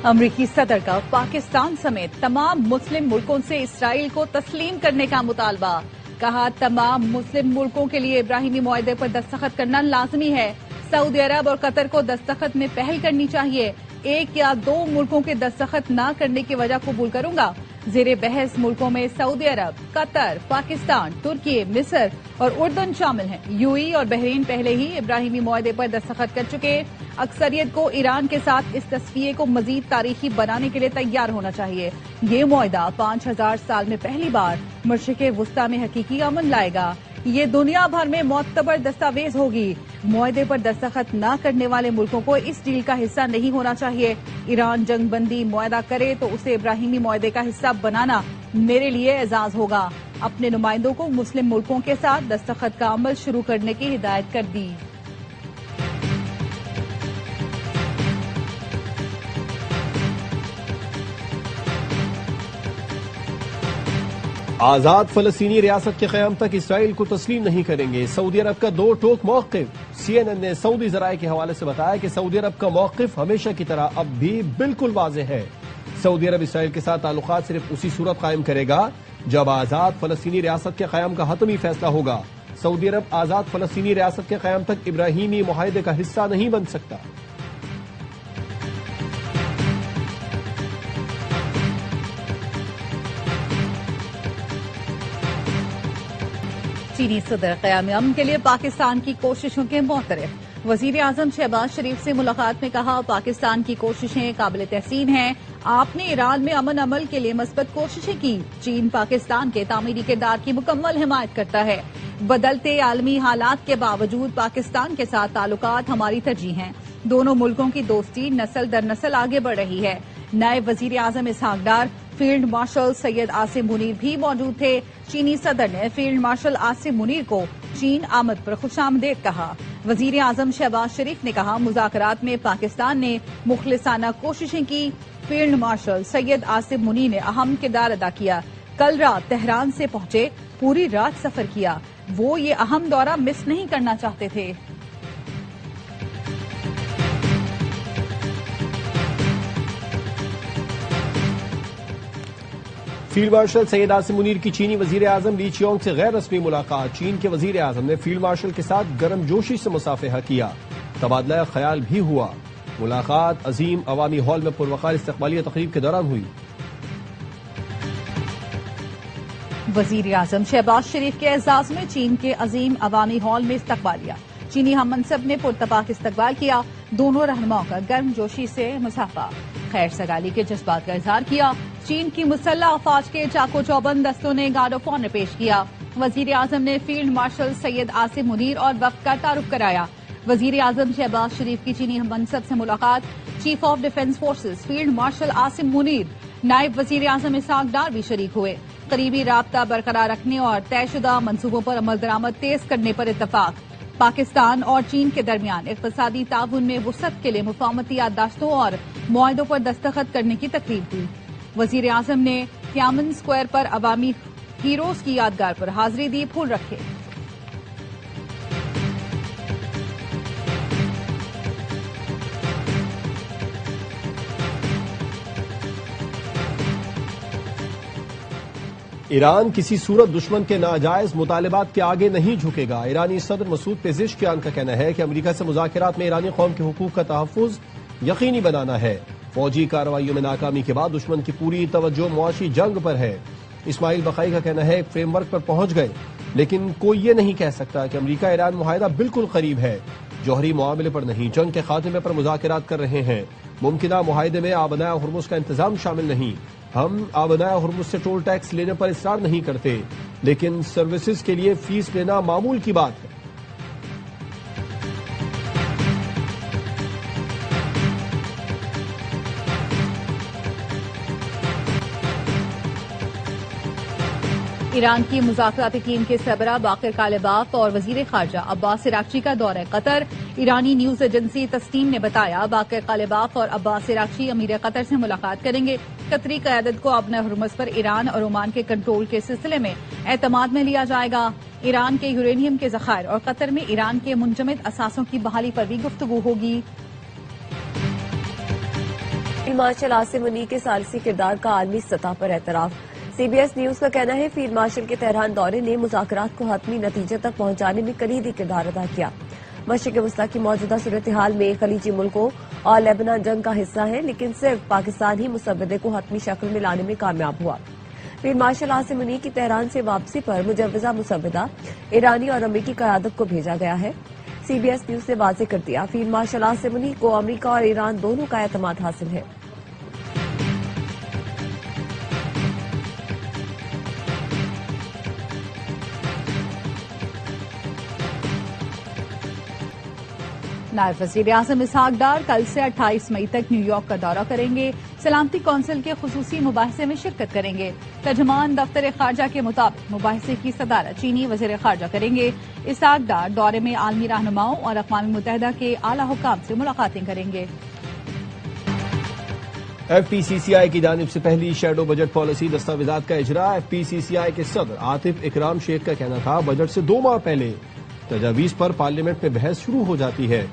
امریکی صدر کا پاکستان سمیت تمام مسلم ملکوں سے اسرائیل کو تسلیم کرنے کا مطالبہ. کہا تمام مسلم ملکوں کے لیے ابراہیمی معاہدے پر دستخط کرنا لازمی ہے. سعودی عرب اور قطر کو دستخط میں پہل کرنی چاہیے. 1 یا 2 ملکوں کے دستخط نہ کرنے کی وجہ قبول کروں گا. زیر بحث ملکوں میں سعودی عرب، قطر، پاکستان، ترکی، مصر اور اردن شامل ہیں. UAE اور بحرین پہلے ہی ابراہیمی معاہدے پر دستخط کر چکے. اکثریت کو ایران کے ساتھ اس تصفیے کو مزید تاریخی بنانے کے لیے تیار ہونا چاہیے. یہ معاہدہ 5000 سال میں پہلی بار مشرق وسطی میں حقیقی امن لائے گا. یہ دنیا بھر میں معتبر دستاویز ہوگی. معاہدے پر دستخط نہ کرنے والے ملکوں کو اس ڈیل کا حصہ نہیں ہونا چاہیے. ایران جنگ بندی معاہدہ کرے تو اسے ابراہیمی معاہدے کا حصہ بنانا میرے لیے اعزاز ہوگا. اپنے نمائندوں کو مسلم ملکوں کے ساتھ دستخط کا عمل شروع کرنے کی ہدایت کر دی. آزاد فلسطینی ریاست کے قیام تک اسرائیل کو تسلیم نہیں کریں گے. سعودی عرب کا 2 ٹوک موقف. CNN نے سعودی ذرائع کے حوالے سے بتایا کہ سعودی عرب کا موقف ہمیشہ کی طرح اب بھی بالکل واضح ہے. سعودی عرب اسرائیل کے ساتھ تعلقات صرف اسی صورت قائم کرے گا جب آزاد فلسطینی ریاست کے قیام کا حتمی فیصلہ ہوگا. سعودی عرب آزاد فلسطینی ریاست کے قیام تک ابراہیمی معاہدے کا حصہ نہیں بن سکتا. چینی صدر قیام امن کے لیے پاکستان کی کوششوں کے معترف. وزیر اعظم شہباز شریف سے ملاقات میں کہا پاکستان کی کوششیں قابل تحسین ہیں. آپ نے ایران میں امن عمل کے لیے مثبت کوششیں کی. چین پاکستان کے تعمیری کردار کی مکمل حمایت کرتا ہے. بدلتے عالمی حالات کے باوجود پاکستان کے ساتھ تعلقات ہماری ترجیح ہیں. دونوں ملکوں کی دوستی نسل در نسل آگے بڑھ رہی ہے. نائب وزیر اعظم اسحاق ڈار، فیلڈ مارشل سید عاصم منیر بھی موجود تھے. چینی صدر نے فیلڈ مارشل عاصم منیر کو چین آمد پر خوش آمدید کہا. وزیر اعظم شہباز شریف نے کہا مذاکرات میں پاکستان نے مخلصانہ کوششیں کی. فیلڈ مارشل سید عاصم منیر نے اہم کردار ادا کیا. کل رات تہران سے پہنچے، پوری رات سفر کیا. وہ یہ اہم دورہ مس نہیں کرنا چاہتے تھے. فیلڈ مارشل سید عاصم منیر کی چینی وزیر اعظم لی چیونگ سے غیر رسمی ملاقات. چین کے وزیر اعظم نے فیلڈ مارشل کے ساتھ گرم جوشی سے مصافحہ کیا. تبادلہ خیال بھی ہوا. ملاقات عظیم عوامی ہال میں پروقار استقبالیہ تقریب کے دوران ہوئی. وزیر اعظم شہباز شریف کے اعزاز میں چین کے عظیم عوامی ہال میں استقبالیہ. چینی ہم منصب نے پرتپاک استقبال کیا. دونوں رہنماؤں کا گرم جوشی سے مصافحہ، خیر سگالی کے جذبات کا اظہار کیا. چین کی مسلح افواج کے چاقو چوبند دستوں نے گارڈ آف آنر پیش کیا. وزیر اعظم نے فیلڈ مارشل سید عاصم منیر اور وفد کا تعارف کرایا. وزیر اعظم شہباز شریف کی چینی ہم منصب سے ملاقات. Chief of defence forces field marshal Asim Munir, نائب وزیر اعظم اسحاق ڈار بھی شریک ہوئے. قریبی رابطہ برقرار رکھنے اور طے شدہ منصوبوں پر عمل درآمد تیز کرنے پر اتفاق. پاکستان اور چین کے درمیان اقتصادی تعاون میں وسعت کے لیے مفاہمتی یادداشتوں اور معاہدوں پر دستخط کرنے کی تقریب ہوئی. وزیر اعظم نے تیانمن اسکوائر پر عوامی ہیروز کی یادگار پر حاضری دی، پھول رکھے. ایران کسی صورت دشمن کے ناجائز مطالبات کے آگے نہیں جھکے گا. ایرانی صدر مسعود پزشکیان کا کہنا ہے کہ امریکہ سے مذاکرات میں ایرانی قوم کے حقوق کا تحفظ یقینی بنانا ہے. فوجی کارروائیوں میں ناکامی کے بعد دشمن کی پوری توجہ معاشی جنگ پر ہے. اسماعیل بقائی کا کہنا ہے فریم ورک پر پہنچ گئے، لیکن کوئی یہ نہیں کہہ سکتا کہ امریکہ ایران معاہدہ بالکل قریب ہے. جوہری معاملے پر نہیں، جنگ کے خاتمے پر مذاکرات کر رہے ہیں. ممکنہ معاہدے میں آبنائے ہرمز کا انتظام شامل نہیں. ہم آبنائے ہرمز سے ٹول ٹیکس لینے پر اصرار نہیں کرتے، لیکن سروسز کے لیے فیس لینا معمول کی بات ہے. ایران کی مذاکراتی ٹیم کے سربراہ باقر کالباف اور وزیر خارجہ عباس عراقچی کا دورہ قطر. ایرانی نیوز ایجنسی تسنیم نے بتایا باقر کالباف اور عباس عراقچی امیر قطر سے ملاقات کریں گے. قطری قیادت کو ابن ہرمز پر ایران اور عمان کے کنٹرول کے سلسلے میں اعتماد میں لیا جائے گا. ایران کے یورینیم کے ذخائر اور قطر میں ایران کے منجمد اثاثوں کی بحالی پر بھی گفتگو ہوگی. فیلڈ مارشل عاصم منیع کے ثالثی کردار کا عالمی سطح پر اعتراف۔ سی بی ایس نیوز کا کہنا ہے فیلڈ مارشل کے تہران دورے نے مذاکرات کو حتمی نتیجے تک پہنچانے میں کلیدی کردار ادا کیا۔ مشرق وسطی کی موجودہ صورتحال میں خلیجی ملکوں اور لیبنان جنگ کا حصہ ہے، لیکن صرف پاکستان ہی مسودے کو حتمی شکل میں لانے میں کامیاب ہوا۔ فیلڈ مارشل عاصم منیع کی تہران سے واپسی پر مجوزہ مسودہ ایرانی اور امریکی قیادت کو بھیجا گیا ہے۔ سی بی ایس نیوز نے واضح کر دیا فیلڈ مارشل عاصم منیع کو امریکہ اور ایران دونوں کا اعتماد حاصل ہے۔ نائب وزیر اعظم اسحاق ڈار کل سے 28 مئی تک نیو یارک کا دورہ کریں گے۔ سلامتی کونسل کے خصوصی مباحثے میں شرکت کریں گے۔ ترجمان دفتر خارجہ کے مطابق مباحثے کی صدارت چینی وزیر خارجہ کریں گے۔ اسحاق ڈار دورے میں عالمی رہنماؤں اور اقوام متحدہ کے اعلی حکام سے ملاقاتیں کریں گے۔ ایف پی سی سی آئی کی جانب سے پہلی شیڈو بجٹ پالیسی دستاویزات کا اجرا۔ ایف پی سی سی آئی کے صدر عاطف اکرام شیخ کا کہنا تھا بجٹ سے 2 ماہ پہلے تجاویز پر پارلیمنٹ میں بحث شروع ہو جاتی ہے،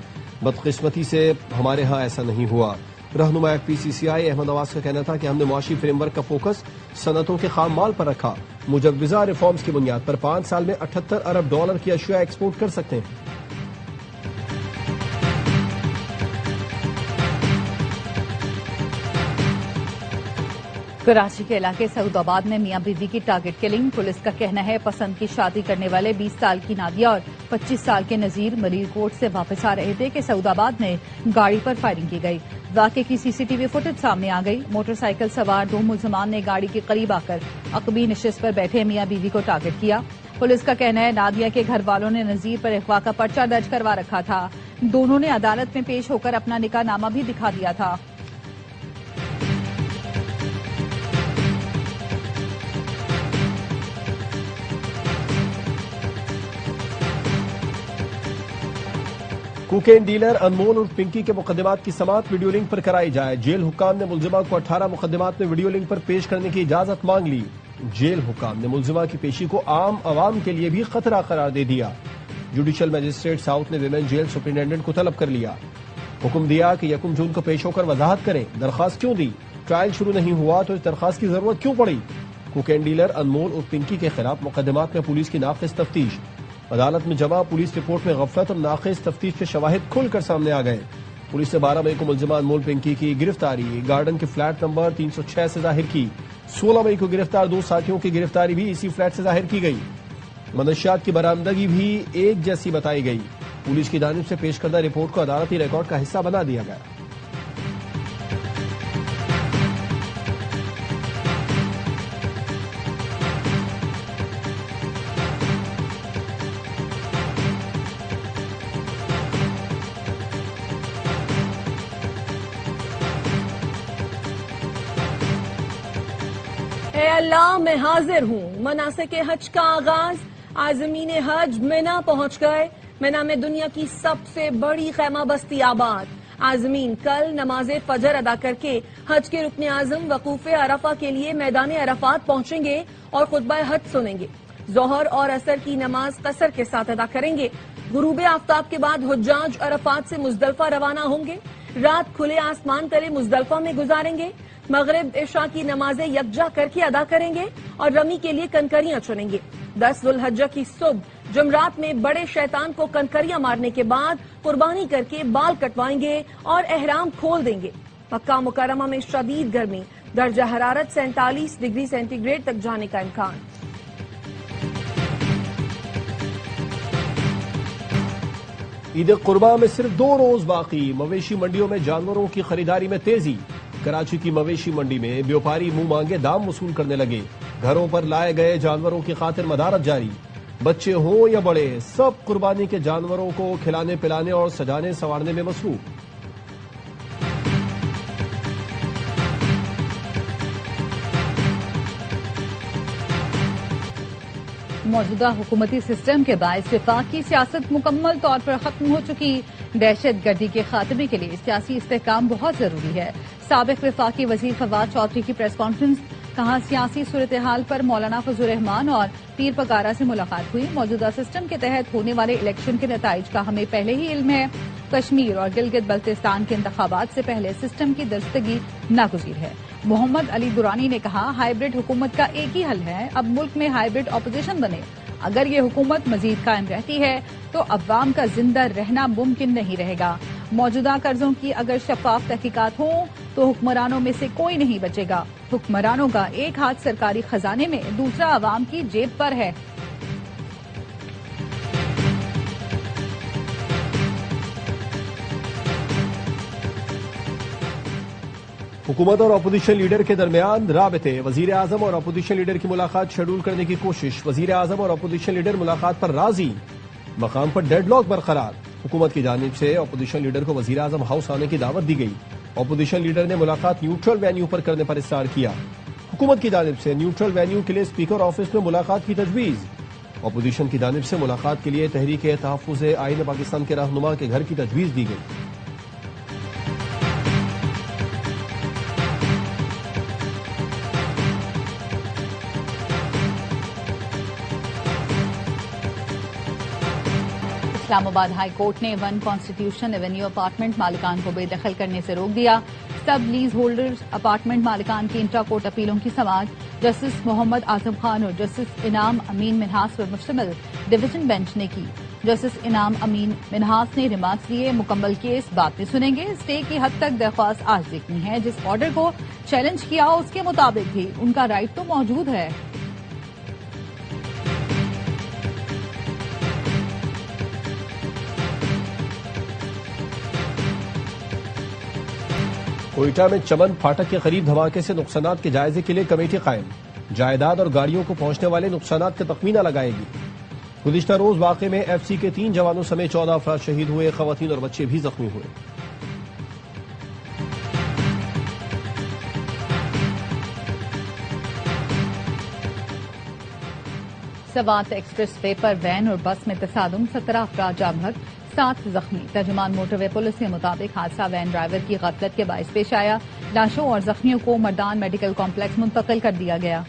بدقسمتی سے ہمارے ہاں ایسا نہیں ہوا۔ رہنما ایف پی سی سی آئی احمد نواز کا کہنا تھا کہ ہم نے معاشی فریم ورک کا فوکس صنعتوں کے خام مال پر رکھا، مجوزہ ریفارمز کی بنیاد پر 5 سال میں $78 ارب کی اشیاء ایکسپورٹ کر سکتے ہیں۔ کراچی کے علاقے سعود آباد میں میاں بیوی کی ٹارگٹ کلنگ، پولیس کا کہنا ہے پسند کی شادی کرنے والے 20 سال کی نادیہ اور 25 سال کے نذیر ملیر کوٹ سے واپس آ رہے تھے کہ سعود آباد میں گاڑی پر فائرنگ کی گئی۔ واقعے کی سی سی ٹی وی فوٹیج سامنے آ گئی۔ موٹر سائیکل سوار 2 ملزمان نے گاڑی کے قریب آ کر عقبی نشست پر بیٹھے میاں بیوی کو ٹارگٹ کیا۔ پولیس کا کہنا ہے نادیہ کے گھر والوں نے نذیر پر اغوا کا پرچہ درج کروا رکھا تھا۔ دونوں نے عدالت میں پیش ہو کر اپنا نکاح نامہ بھی دکھا دیا تھا۔ کوکین ڈیلر انمول اور پنکی کے مقدمات کی سماعت ویڈیو لنک پر کرائی جائے۔ جیل حکام نے ملزمہ کو 18 مقدمات میں ویڈیو لنک پر پیش کرنے کی اجازت مانگ لی۔ جیل حکام نے ملزمہ کی پیشی کو عام عوام کے لیے بھی خطرہ قرار دے دیا۔ جوڈیشل مجسٹریٹ ساؤتھ نے ویمن جیل سپرنٹینڈنٹ کو طلب کر لیا، حکم دیا کہ 1 جون کو پیش ہو کر وضاحت کریں درخواست کیوں دی، ٹرائل شروع نہیں ہوا تو اس درخواست کی ضرورت کیوں پڑی۔ کوکین ڈیلر انمول اور پنکی کے خلاف مقدمات میں پولیس کی ناقص تفتیش، عدالت میں جمع پولیس رپورٹ میں غفلت اور ناقص تفتیش کے شواہد کھل کر سامنے آ گئے۔ پولیس نے 12 مئی کو ملزمہ انمول پنکی کی گرفتاری گارڈن کے فلیٹ نمبر 306 سے ظاہر کی۔ 16 مئی کو گرفتار 2 ساتھیوں کی گرفتاری بھی اسی فلیٹ سے ظاہر کی گئی۔ منشیات کی برآمدگی بھی ایک جیسی بتائی گئی۔ پولیس کی جانب سے پیش کردہ رپورٹ کو عدالتی ریکارڈ کا حصہ بنا دیا گیا۔ اے اللہ میں حاضر ہوں، مناسک حج کا آغاز، عازمین حج مینا پہنچ گئے۔ مینا میں دنیا کی سب سے بڑی خیمہ بستی آباد۔ عازمین کل نماز فجر ادا کر کے حج کے رکن اعظم وقوف عرفہ کے لیے میدان عرفات پہنچیں گے اور خطبہ حج سنیں گے۔ ظہر اور عصر کی نماز قصر کے ساتھ ادا کریں گے۔ غروب آفتاب کے بعد حجاج عرفات سے مزدلفہ روانہ ہوں گے۔ رات کھلے آسمان تلے مزدلفہ میں گزاریں گے۔ مغرب عشاء کی نمازیں یکجا کر کے ادا کریں گے اور رمی کے لیے کنکریاں چنیں گے۔ 10 ذو الحجہ کی صبح جمرات میں بڑے شیطان کو کنکریاں مارنے کے بعد قربانی کر کے بال کٹوائیں گے اور احرام کھول دیں گے۔ مکہ مکرمہ میں شدید گرمی، درجہ حرارت 47 ڈگری سینٹی گریڈ تک جانے کا امکان۔ عید قرباں میں صرف 2 روز باقی، مویشی منڈیوں میں جانوروں کی خریداری میں تیزی۔ کراچی کی مویشی منڈی میں بیوپاری منہ مانگے دام وصول کرنے لگے۔ گھروں پر لائے گئے جانوروں کی خاطر مدارت جاری، بچے ہوں یا بڑے سب قربانی کے جانوروں کو کھلانے پلانے اور سجانے سنوارنے میں مصروف۔ موجودہ حکومتی سسٹم کے باعث وفاق کی سیاست مکمل طور پر ختم ہو چکی۔ دہشت گردی کے خاتمے کے لیے سیاسی استحکام بہت ضروری ہے۔ سابق وفاقی وزیر فواد چودھری کی پریس کانفرنس، کہا سیاسی صورتحال پر مولانا فضل الرحمان اور پیر پگارا سے ملاقات ہوئی۔ موجودہ سسٹم کے تحت ہونے والے الیکشن کے نتائج کا ہمیں پہلے ہی علم ہے کشمیر اور گلگت بلتستان کے انتخابات سے پہلے سسٹم کی درستگی ناگزیر ہے۔ محمد علی درانی نے کہا، ہائیبرڈ حکومت کا ایک ہی حل ہے، اب ملک میں ہائیبرڈ اپوزیشن بنے۔ اگر یہ حکومت مزید قائم رہتی ہے تو عوام کا زندہ رہنا ممکن نہیں رہے گا۔ موجودہ قرضوں کی اگر شفاف تحقیقات ہوں تو حکمرانوں میں سے کوئی نہیں بچے گا۔ حکمرانوں کا ایک ہاتھ سرکاری خزانے میں، دوسرا عوام کی جیب پر ہے۔ حکومت اور اپوزیشن لیڈر کے درمیان رابطے، وزیر اعظم اور اپوزیشن لیڈر کی ملاقات شیڈول کرنے کی کوشش، وزیر اعظم اور اپوزیشن لیڈر ملاقات پر راضی، مقام پر ڈیڈ لاک برقرار۔ حکومت کی جانب سے اپوزیشن لیڈر کو وزیر اعظم ہاؤس آنے کی دعوت دی گئی۔ اپوزیشن لیڈر نے ملاقات نیوٹرل وینیو پر کرنے پر اصرار کیا۔ حکومت کی جانب سے نیوٹرل وینیو کے لیے اسپیکر آفس میں ملاقات کی تجویز۔ اپوزیشن کی جانب سے ملاقات کے لیے تحریک تحفظ آئین پاکستان کے رہنما کے گھر کی تجویز دی گئی۔ اسلام آباد ہائی کورٹ نے 1 کانسٹیٹیوشن ایونیو اپارٹمنٹ مالکان کو بے دخل کرنے سے روک دیا۔ سب لیز ہولڈرز اپارٹمنٹ مالکان کی انٹرا کورٹ اپیلوں کی سماعت جسٹس محمد اعظم خان اور جسٹس انعام امین منہاس پر مشتمل ڈویژن بینچ نے کی۔ جسٹس انعام امین منہاس نے ریمارکس دیے، مکمل کیس بعد میں سنیں گے۔ اسٹے کی حد تک درخواست آج دیکھنی ہے، جس آرڈر کو چیلنج کیا اس کے مطابق بھی ان کا رائٹ تو موجود ہے۔ کوئٹہ میں چمن پھاٹک کے قریب دھماکے سے نقصانات کے جائزے کے لیے کمیٹی قائم، جائیداد اور گاڑیوں کو پہنچنے والے نقصانات کا تخمینہ لگائے گی۔ گزشتہ روز واقعے میں ایف سی کے 3 جوانوں سمیت 14 افراد شہید ہوئے، خواتین اور بچے بھی زخمی ہوئے۔ Swat express way per when اور بس میں تصادم، 17 افراد جاں بحق، 7 زخمی۔ ترجمان موٹر وے پولیس کے مطابق حادثہ وین ڈرائیور کی غفلت کے باعث پیش آیا۔ لاشوں اور زخمیوں کو مردان میڈیکل کمپلیکس منتقل کر دیا گیا۔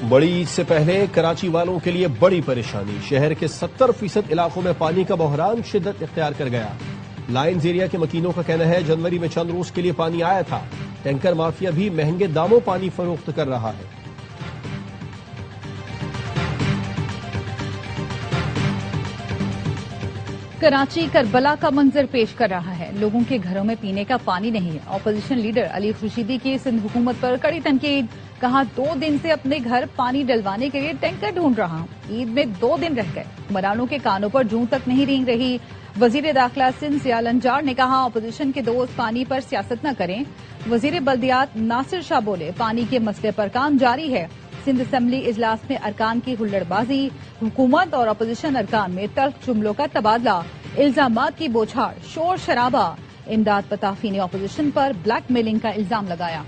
بڑی عید سے پہلے کراچی والوں کے لیے بڑی پریشانی، شہر کے 70% علاقوں میں پانی کا بحران شدت اختیار کر گیا۔ لائنز ایریا کے مکینوں کا کہنا ہے جنوری میں چند روز کے لیے پانی آیا تھا، ٹینکر مافیا بھی مہنگے داموں پانی فروخت کر رہا ہے۔ کراچی کربلا کا منظر پیش کر رہا ہے، لوگوں کے گھروں میں پینے کا پانی نہیں ہے۔ اپوزیشن لیڈر علی خورشیدی کی سندھ حکومت پر کڑی تنقید، کہا 2 دن سے اپنے گھر پانی ڈلوانے کے لیے ٹینکر ڈھونڈ رہا ہوں، عید میں 2 دن رہ گئے، حکمرانوں کے کانوں پر جوں تک نہیں رینگ رہی۔ وزیر داخلہ سندھ ضیاء الانجار نے کہا اپوزیشن کے دوست پانی پر سیاست نہ کریں۔ وزیر بلدیات ناصر شاہ بولے پانی کے مسئلے پر کام جاری ہے۔ سندھ اسمبلی اجلاس میں ارکان کی ہلڑ بازی، حکومت اور اپوزیشن ارکان میں تلخ جملوں کا تبادلہ، الزامات کی بوچھاڑ، شور شرابہ۔ امداد پتافی نے اپوزیشن پر بلیک میلنگ کا الزام لگایا۔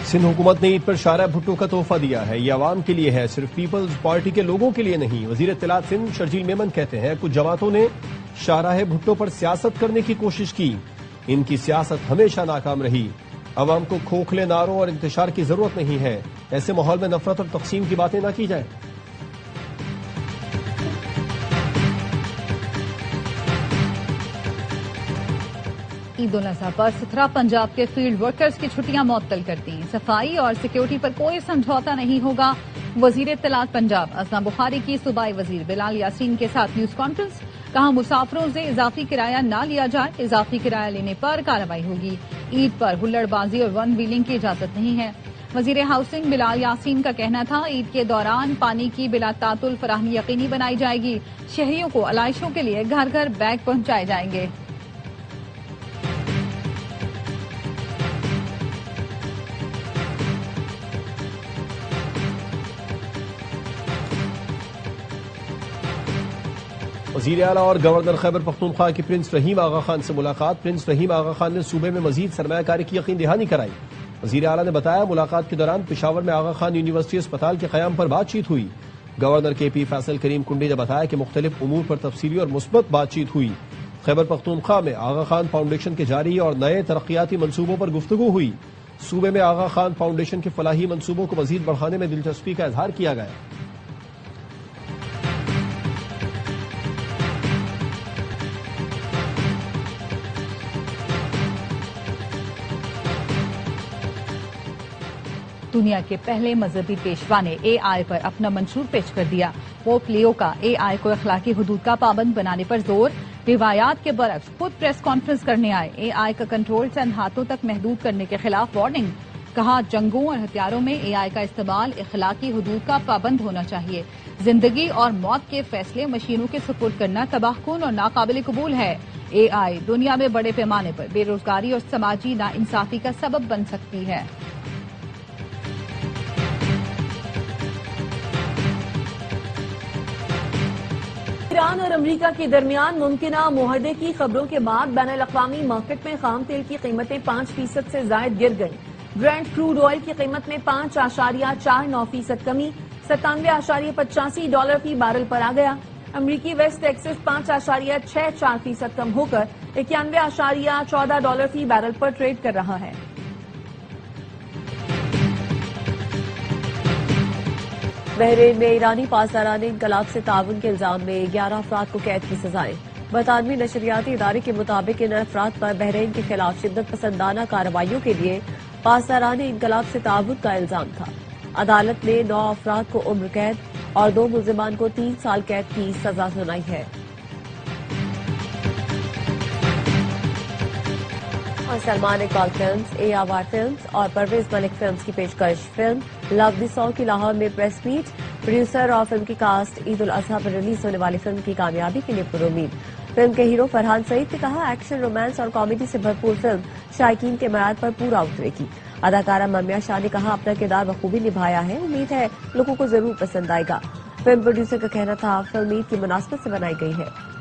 سندھ حکومت نے عید پر شارع بھٹو کا تحفہ دیا ہے، یہ عوام کے لیے ہے، صرف پیپلز پارٹی کے لوگوں کے لیے نہیں۔ وزیر اطلاعات سندھ شرجیل میمن کہتے ہیں کچھ جماعتوں نے شارع بھٹو پر سیاست کرنے کی کوشش کی، ان کی سیاست ہمیشہ ناکام رہی۔ عوام کو کھوکھلے نعروں اور انتشار کی ضرورت نہیں ہے، ایسے ماحول میں نفرت اور تقسیم کی باتیں نہ کی جائیں۔ عید الاضحیٰ پر ستھرا پنجاب کے فیلڈ ورکرز کی چھٹیاں معطل کر دیں، صفائی اور سیکیورٹی پر کوئی سمجھوتا نہیں ہوگا۔ وزیر اطلاعات پنجاب اسما بخاری کی صوبائی وزیر بلال یاسین کے ساتھ نیوز کانفرنس، کہا مسافروں سے اضافی کرایہ نہ لیا جائے، اضافی کرایہ لینے پر کارروائی ہوگی۔ عید پر ہلڑ بازی اور ون ویلنگ کی اجازت نہیں ہے۔ وزیر ہاؤسنگ بلال یاسین کا کہنا تھا عید کے دوران پانی کی بلا تعطل فراہمی یقینی بنائی جائے گی، شہریوں کو علائشوں کے لیے گھر گھر بیگ پہنچائے جائیں گے۔ وزیر اعلیٰ اور گورنر خیبر پختونخوا کی پرنس رحیم آغا خان سے ملاقات، پرنس رحیم آغا خان نے صوبے میں مزید سرمایہ کاری کی یقین دہانی کرائی۔ وزیر اعلیٰ نے بتایا ملاقات کے دوران پشاور میں آغا خان یونیورسٹی اسپتال کے قیام پر بات چیت ہوئی۔ گورنر کے پی فیصل کریم کنڈی نے بتایا کہ مختلف امور پر تفصیلی اور مثبت بات چیت ہوئی۔ خیبر پختونخوا میں آغا خان فاؤنڈیشن کے جاری اور نئے ترقیاتی منصوبوں پر گفتگو ہوئی۔ صوبے میں آغا خان فاؤنڈیشن کے فلاحی منصوبوں کو مزید بڑھانے میں دلچسپی کا اظہار کیا گیا۔ دنیا کے پہلے مذہبی پیشوا نے اے آئی پر اپنا منشور پیش کر دیا۔ پوپ لیو کا اے آئی کو اخلاقی حدود کا پابند بنانے پر زور، روایات کے برعکس خود پریس کانفرنس کرنے آئے۔ اے آئی کا کنٹرول چند ہاتھوں تک محدود کرنے کے خلاف وارننگ، کہا جنگوں اور ہتھیاروں میں اے آئی کا استعمال اخلاقی حدود کا پابند ہونا چاہیے۔ زندگی اور موت کے فیصلے مشینوں کے سپرد کرنا تباہ کن اور ناقابل قبول ہے۔ اے آئی دنیا میں بڑے پیمانے پر بے روزگاری اور سماجی ناانصافی کا سبب بن سکتی ہے۔ ایران اور امریکہ کے درمیان ممکنہ معاہدے کی خبروں کے بعد بین الاقوامی مارکیٹ میں خام تیل کی قیمتیں 5% سے زائد گر گئیں۔ برینٹ کروڈ آئل کی قیمت میں 5.49% کمی، $97.85 فی بیرل پر آ گیا۔ امریکی ویسٹ ٹیکسس 5.64% کم ہو کر $91.14 فی بیرل پر ٹریڈ کر رہا ہے۔ بحرین میں ایرانی پاسداران انقلاب سے تعاون کے الزام میں 11 افراد کو قید کی سزائیں۔ برطانوی نشریاتی ادارے کے مطابق ان افراد پر بحرین کے خلاف شدت پسندانہ کارروائیوں کے لیے پاسداران انقلاب سے تعاون کا الزام تھا۔ عدالت نے 9 افراد کو عمر قید اور 2 ملزمان کو 3 سال قید کی سزا سنائی ہے۔ اور سلمان اقبال فلمز، اے آوار فلمز اور پرویز ملک فلمز کی پیشکش فلم لو دی سانگ کی لاہور میں پریس میٹ۔ پروڈیوسر اور فلم کی کاسٹ عید الاضحیٰ پر ریلیز ہونے والی فلم کی کامیابی کے لیے پرامید۔ فلم کے ہیرو فرحان سعید نے کہا ایکشن، رومانس اور کامیڈی سے بھرپور فلم شائقین کے معیار پر پورا اترے گی۔ اداکارہ مرمیا شاہ نے کہا اپنا کردار بخوبی نبھایا ہے، امید ہے لوگوں کو ضرور پسند آئے گا۔ فلم پروڈیوسر کا کہنا تھا فلم عید کی مناسبت سے بنائی گئی ہے۔